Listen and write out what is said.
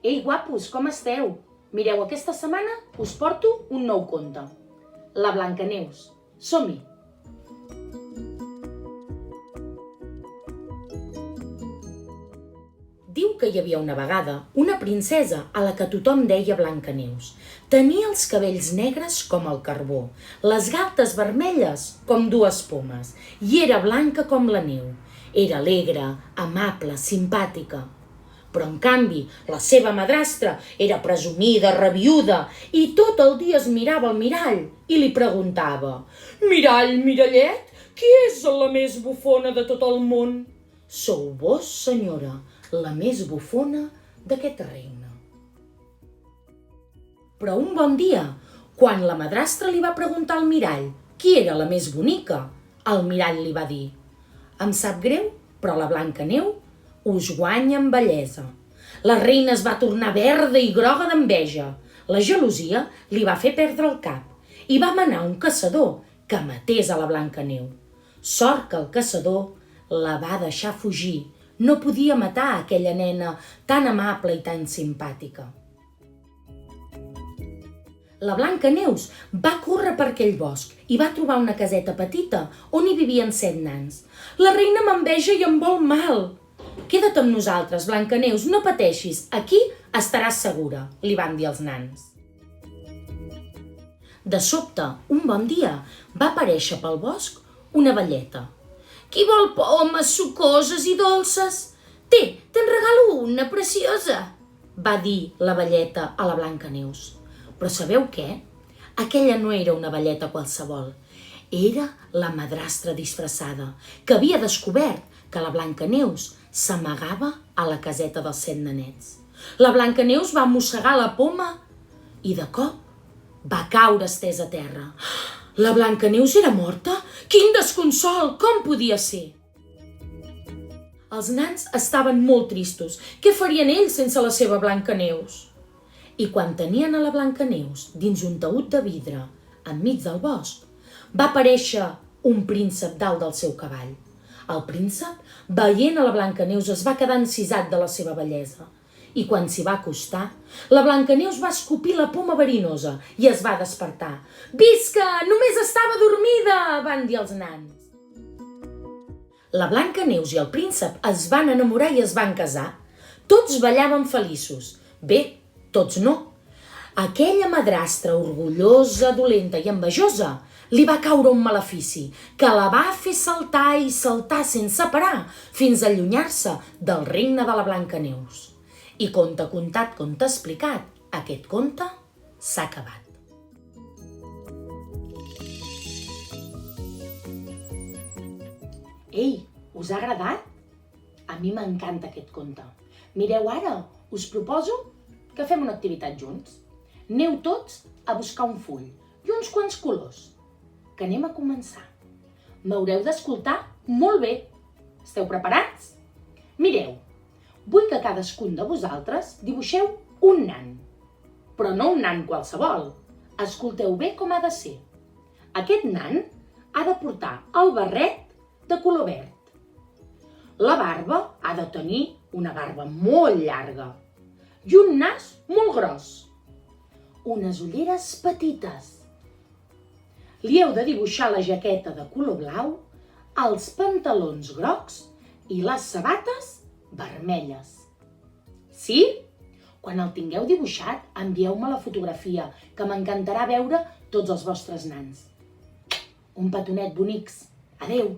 Ei, guapos, com esteu? Mireu, aquesta setmana us porto un nou conte. La Blancaneus. Som-hi! Diu que hi havia una vegada una princesa a la que tothom deia Blancaneus. Tenia els cabells negres com el carbó, les galtes vermelles com dues pomes i era blanca com la neu. Era alegre, amable, simpàtica. Però, en canvi, la seva madrastra era presumida, rabiuda i tot el dia es mirava al mirall i li preguntava: «Mirall, mirallet, qui és la més bufona de tot el món?» «Sou vos, senyora, la més bufona d'aquest regne». Però un bon dia, quan la madrastra li va preguntar al mirall qui era la més bonica, el mirall li va dir: «Em sap greu, però la Blancaneu us guanya en bellesa». La reina es va tornar verda i groga d'enveja. La gelosia li va fer perdre el cap i va manar un caçador que matés a la Blancaneu. Sort que el caçador la va deixar fugir. No podia matar aquella nena tan amable i tan simpàtica. La Blancaneus va córrer per aquell bosc i va trobar una caseta petita on hi vivien 7 nans. «La reina m'enveja i em vol mal!» «Queda't amb nosaltres, Blancaneus, no pateixis, aquí estaràs segura», li van dir els nans. De sobte, un bon dia, va aparèixer pel bosc una velleta. «Qui vol pomes sucoses i dolces? Te'n regalo una, preciosa», va dir la velleta a la Blancaneus. Però sabeu què? Aquella no era una velleta qualsevol. Era la madrastra disfressada, que havia descobert que la Blancaneus s'amagava a la caseta dels 7 nenets. La Blancaneus va mossegar la poma i de cop va caure estesa a terra. La Blancaneus era morta? Quin desconsol! Com podia ser? Els nans estaven molt tristos. Què farien ells sense la seva Blancaneus? I quan tenien a la Blancaneus dins un taüt de vidre enmig del bosc, va aparèixer un príncep dalt del seu cavall. El príncep, veient a la Blancaneus, es va quedar encisat de la seva bellesa. I quan s'hi va acostar, la Blancaneus va escopir la poma verinosa i es va despertar. «Visca! Només estava dormida!» van dir els nans. La Blancaneus i el príncep es van enamorar i es van casar. Tots ballaven feliços. Bé, tots no. Aquella madrastra orgullosa, dolenta i envejosa li va caure un malefici que la va fer saltar i saltar sense parar fins a allunyar-se del regne de la Blancaneus. I conte contat, conte explicat, aquest conte s'ha acabat. Ei, us ha agradat? A mi m'encanta aquest conte. Mireu, ara us proposo que fem una activitat junts. Aneu tots a buscar un full i uns quants colors, que anem a començar. M'haureu d'escoltar molt bé. Esteu preparats? Mireu, vull que cadascun de vosaltres dibuixeu un nan, però no un nan qualsevol. Escolteu bé com ha de ser. Aquest nan ha de portar el barret de color verd. La barba ha de tenir una barba molt llarga i un nas molt gros. Unes ulleres petites. Li heu de dibuixar la jaqueta de color blau, els pantalons grocs i les sabates vermelles. Sí? Quan el tingueu dibuixat, envieu-me la fotografia, que m'encantarà veure tots els vostres nans. Un petonet, bonics. Adeu!